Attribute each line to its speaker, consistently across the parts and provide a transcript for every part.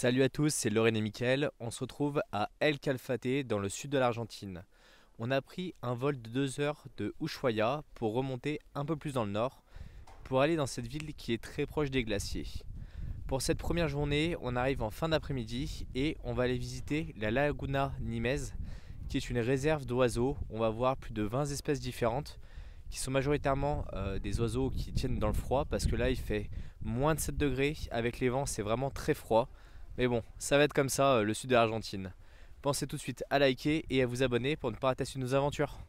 Speaker 1: Salut à tous, c'est Lorraine et Mickaël. On se retrouve à El Calafate dans le sud de l'Argentine. On a pris un vol de 2 heures de Ushuaia pour remonter un peu plus dans le nord pour aller dans cette ville qui est très proche des glaciers. Pour cette première journée, on arrive en fin d'après-midi et on va aller visiter la Laguna Nimes qui est une réserve d'oiseaux. On va voir plus de 20 espèces différentes qui sont majoritairement des oiseaux qui tiennent dans le froid parce que là il fait moins de 7 degrés. Avec les vents, c'est vraiment très froid. Mais bon, ça va être comme ça le sud de l'Argentine. Pensez tout de suite à liker et à vous abonner pour ne pas rater nos aventures.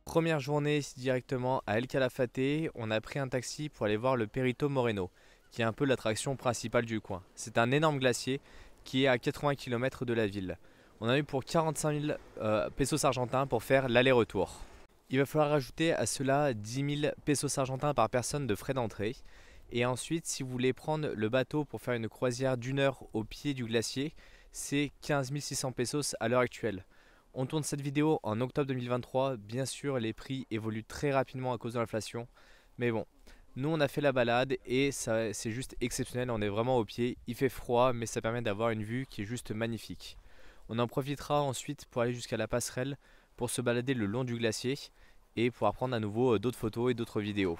Speaker 1: Première journée directement à El Calafate, on a pris un taxi pour aller voir le Perito Moreno, qui est un peu l'attraction principale du coin. C'est un énorme glacier qui est à 80 km de la ville. On a eu pour 45 000 pesos argentins pour faire l'aller-retour. Il va falloir rajouter à cela 10 000 pesos argentins par personne de frais d'entrée. Et ensuite, si vous voulez prendre le bateau pour faire une croisière d'1 heure au pied du glacier, c'est 15 600 pesos à l'heure actuelle. On tourne cette vidéo en octobre 2023, bien sûr les prix évoluent très rapidement à cause de l'inflation, mais bon, nous on a fait la balade et c'est juste exceptionnel, on est vraiment au pied, il fait froid mais ça permet d'avoir une vue qui est juste magnifique. On en profitera ensuite pour aller jusqu'à la passerelle pour se balader le long du glacier et pouvoir prendre à nouveau d'autres photos et d'autres vidéos.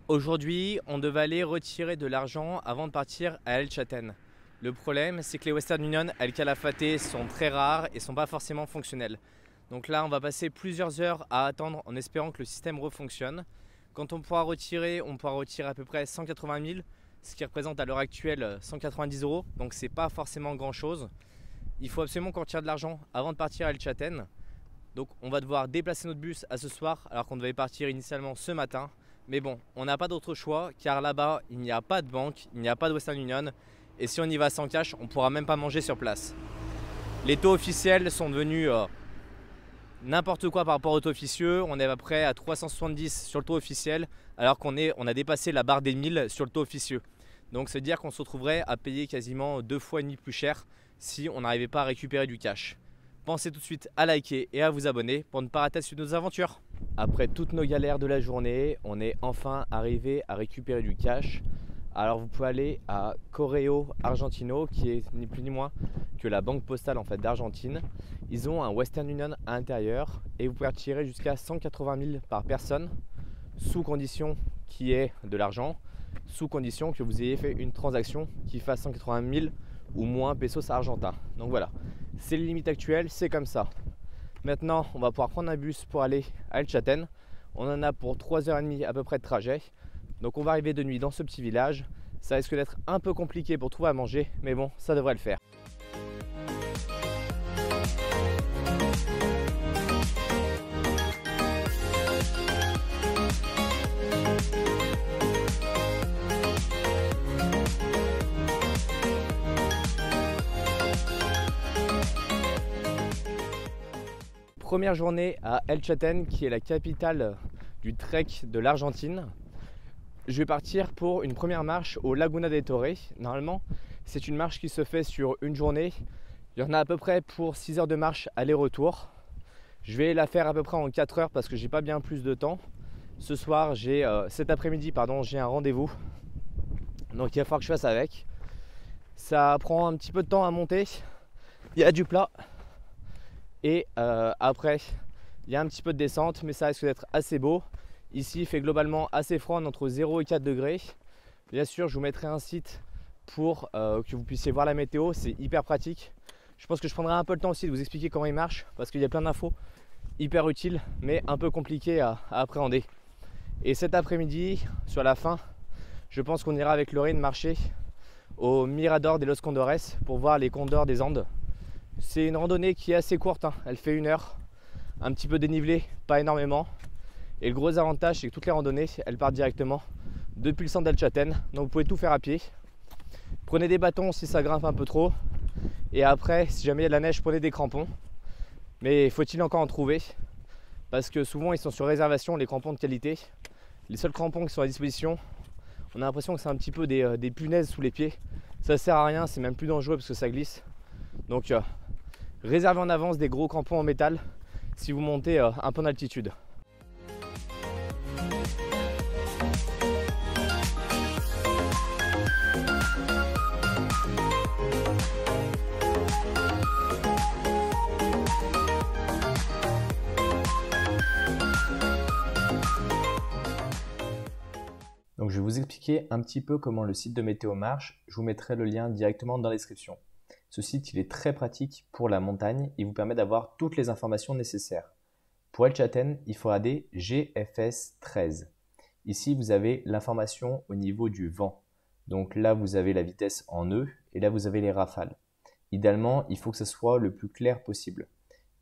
Speaker 1: Aujourd'hui, on devait aller retirer de l'argent avant de partir à El Chaten. Le problème, c'est que les Western Union à El Calafate sont très rares et ne sont pas forcément fonctionnels. Donc là, on va passer plusieurs heures à attendre en espérant que le système refonctionne. Quand on pourra retirer à peu près 180 000, ce qui représente à l'heure actuelle 190 €. Donc c'est pas forcément grand chose. Il faut absolument qu'on retire de l'argent avant de partir à El Chaten. Donc on va devoir déplacer notre bus à ce soir alors qu'on devait partir initialement ce matin. Mais bon, on n'a pas d'autre choix car là-bas, il n'y a pas de banque, il n'y a pas de Western Union. Et si on y va sans cash, on ne pourra même pas manger sur place. Les taux officiels sont devenus n'importe quoi par rapport au taux officieux. On est à peu près à 370 sur le taux officiel alors qu'on a dépassé la barre des 1000 sur le taux officieux. Donc c'est dire qu'on se retrouverait à payer quasiment 2,5 fois plus cher si on n'arrivait pas à récupérer du cash. Pensez tout de suite à liker et à vous abonner pour ne pas rater suite nos aventures. Après toutes nos galères de la journée, on est enfin arrivé à récupérer du cash. Alors vous pouvez aller à Correo Argentino, qui est ni plus ni moins que la banque postale en fait d'Argentine. Ils ont un Western Union à l'intérieur et vous pouvez retirer jusqu'à 180 000 par personne, sous condition qu'il y ait de l'argent, sous condition que vous ayez fait une transaction qui fasse 180 000 ou moins pesos argentins. Donc voilà, c'est les limites actuelles, c'est comme ça. Maintenant, on va pouvoir prendre un bus pour aller à El Chaten. On en a pour 3h30 à peu près de trajet. Donc on va arriver de nuit dans ce petit village. Ça risque d'être un peu compliqué pour trouver à manger, mais bon, ça devrait le faire. Première journée à El Chaten, qui est la capitale du trek de l'Argentine. Je vais partir pour une première marche au Laguna de Torre. Normalement, c'est une marche qui se fait sur une journée. Il y en a à peu près pour 6 heures de marche aller-retour. Je vais la faire à peu près en 4 heures parce que j'ai pas bien plus de temps. Ce soir, cet après-midi, j'ai un rendez-vous. Donc il va falloir que je fasse avec. Ça prend un petit peu de temps à monter. Il y a du plat. Et après, il y a un petit peu de descente, mais ça risque d'être assez beau. Ici, il fait globalement assez froid, entre 0 et 4 degrés. Bien sûr, je vous mettrai un site pour que vous puissiez voir la météo. C'est hyper pratique. Je pense que je prendrai un peu le temps aussi de vous expliquer comment il marche, parce qu'il y a plein d'infos hyper utiles, mais un peu compliquées à appréhender. Et cet après-midi, sur la fin, je pense qu'on ira avec Lorraine marcher au Mirador de Los Condores pour voir les condors des Andes. C'est une randonnée qui est assez courte, elle fait 1 heure, un petit peu dénivelée, pas énormément. Et le gros avantage, c'est que toutes les randonnées, elles partent directement depuis le centre d'El Chaten, donc vous pouvez tout faire à pied. Prenez des bâtons si ça grimpe un peu trop, et après, si jamais il y a de la neige, prenez des crampons. Mais faut-il encore en trouver? Parce que souvent, ils sont sur réservation, les crampons de qualité. Les seuls crampons qui sont à disposition, on a l'impression que c'est un petit peu des punaises sous les pieds. Ça sert à rien, c'est même plus dangereux parce que ça glisse. Donc réservez en avance des gros crampons en métal si vous montez un peu en altitude. Donc je vais vous expliquer un petit peu comment le site de météo marche. Je vous mettrai le lien directement dans la description. Ce site, il est très pratique pour la montagne. Il vous permet d'avoir toutes les informations nécessaires. Pour El Chaten, il faudra des GFS 13. Ici, vous avez l'information au niveau du vent. Donc là, vous avez la vitesse en nœuds et là, vous avez les rafales. Idéalement, il faut que ce soit le plus clair possible.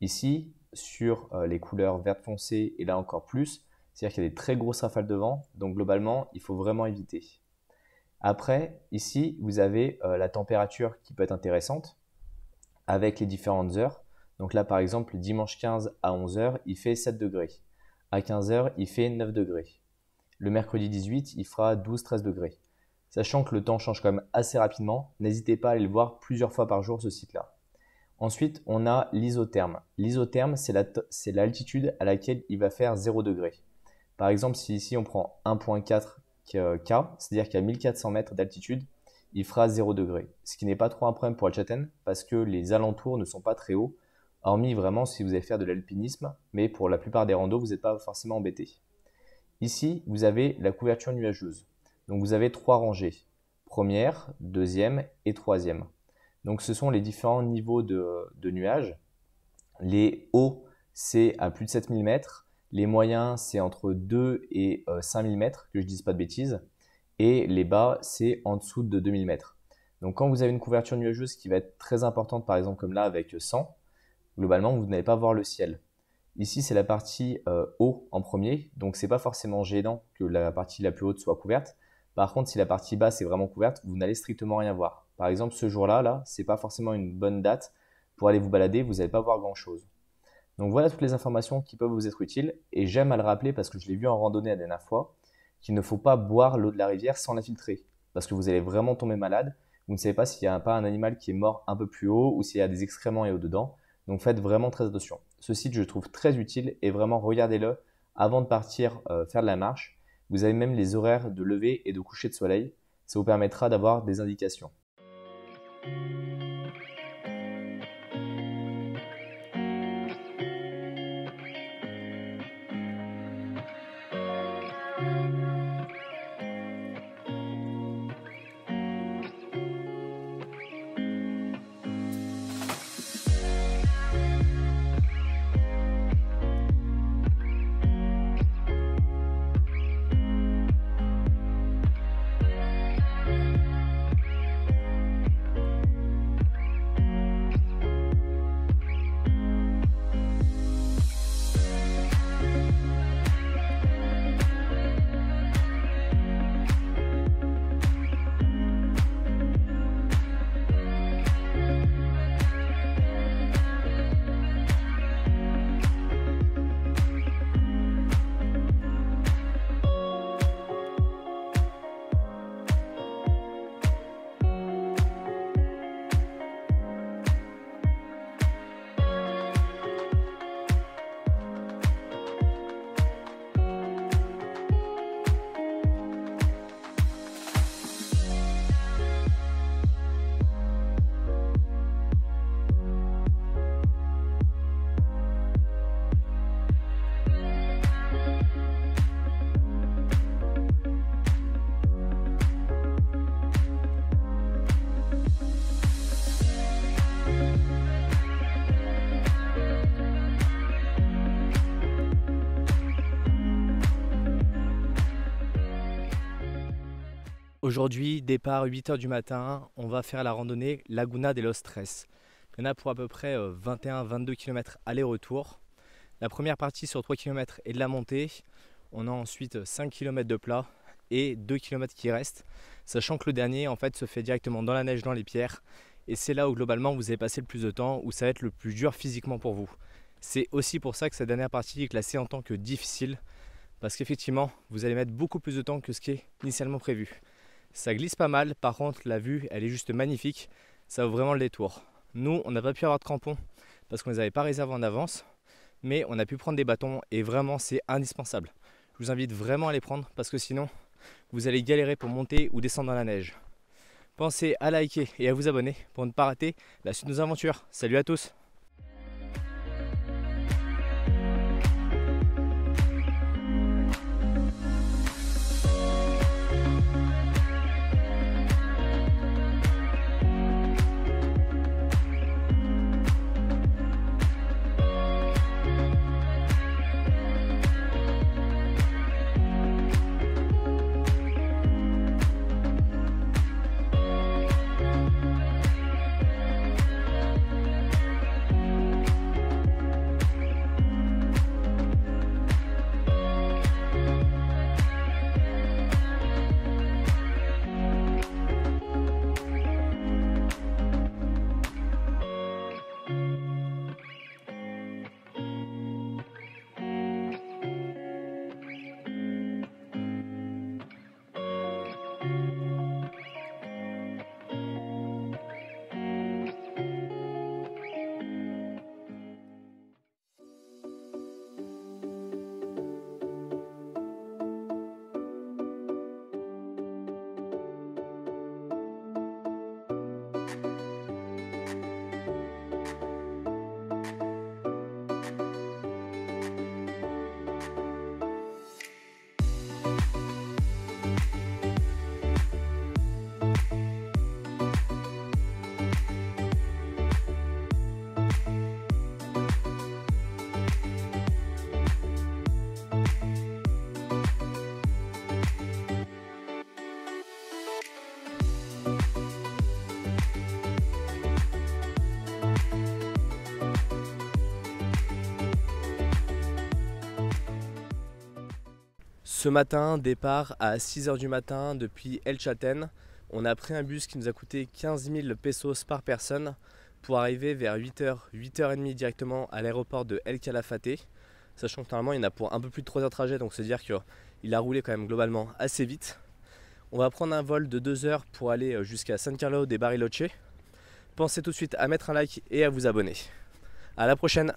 Speaker 1: Ici, sur les couleurs vert foncé et là encore plus, c'est-à-dire qu'il y a des très grosses rafales de vent. Donc globalement, il faut vraiment éviter. Après, ici, vous avez la température qui peut être intéressante avec les différentes heures. Donc là, par exemple, dimanche 15 à 11 h, il fait 7 degrés. À 15 h, il fait 9 degrés. Le mercredi 18, il fera 12-13 degrés. Sachant que le temps change quand même assez rapidement, n'hésitez pas à aller le voir plusieurs fois par jour, ce site-là. Ensuite, on a l'isotherme. L'isotherme, c'est l'altitude à laquelle il va faire 0 degré. Par exemple, si ici on prend 1,4 K, c'est-à-dire qu'à 1400 mètres d'altitude, il fera 0 degré. Ce qui n'est pas trop un problème pour El Chaten parce que les alentours ne sont pas très hauts, hormis vraiment si vous allez faire de l'alpinisme, mais pour la plupart des randos, vous n'êtes pas forcément embêté. Ici, vous avez la couverture nuageuse. Donc vous avez 3 rangées, première, deuxième et troisième. Donc ce sont les différents niveaux de nuages. Les hauts, c'est à plus de 7000 mètres. Les moyens, c'est entre 2 et 5000 mètres, que je ne dise pas de bêtises. Et les bas, c'est en dessous de 2000 mètres. Donc quand vous avez une couverture nuageuse qui va être très importante, par exemple comme là avec 100, globalement, vous n'allez pas voir le ciel. Ici, c'est la partie haut en premier, donc ce n'est pas forcément gênant que la partie la plus haute soit couverte. Par contre, si la partie basse est vraiment couverte, vous n'allez strictement rien voir. Par exemple, ce jour-là, ce n'est pas forcément une bonne date pour aller vous balader, vous n'allez pas voir grand-chose. Donc voilà toutes les informations qui peuvent vous être utiles et j'aime à le rappeler parce que je l'ai vu en randonnée la dernière fois qu'il ne faut pas boire l'eau de la rivière sans la filtrer.
Speaker 2: parce que vous allez vraiment tomber malade. Vous ne savez pas s'il n'y a pas un animal qui est mort un peu plus haut ou s'il y a des excréments et au-dedans. Donc faites vraiment très attention. Ce site, je le trouve très utile et vraiment regardez-le avant de partir faire de la marche. Vous avez même les horaires de lever et de coucher de soleil. Ça vous permettra d'avoir des indications.
Speaker 1: Aujourd'hui, départ 8 h du matin, on va faire la randonnée Laguna de los Tres. Il y en a pour à peu près 21-22 km aller-retour. La première partie sur 3 km est de la montée. On a ensuite 5 km de plat et 2 km qui restent. Sachant que le dernier en fait se fait directement dans la neige, dans les pierres. Et c'est là où globalement vous allez passer le plus de temps, où ça va être le plus dur physiquement pour vous. C'est aussi pour ça que cette dernière partie est classée en tant que difficile. Parce qu'effectivement, vous allez mettre beaucoup plus de temps que ce qui est initialement prévu. Ça glisse pas mal, par contre la vue elle est juste magnifique, ça vaut vraiment le détour. Nous on n'a pas pu avoir de crampons parce qu'on ne les avait pas réservés en avance, mais on a pu prendre des bâtons et vraiment c'est indispensable. Je vous invite vraiment à les prendre parce que sinon vous allez galérer pour monter ou descendre dans la neige. Pensez à liker et à vous abonner pour ne pas rater la suite de nos aventures. Salut à tous! Ce matin, départ à 6 h du matin depuis El Chaten. On a pris un bus qui nous a coûté 15 000 pesos par personne pour arriver vers 8 h, 8 h 30 directement à l'aéroport de El Calafate. Sachant que normalement il y en a pour un peu plus de 3 heures de trajet, donc c'est dire qu'il a roulé quand même globalement assez vite. On va prendre un vol de 2 heures pour aller jusqu'à San Carlos de Bariloche. Pensez tout de suite à mettre un like et à vous abonner. À la prochaine!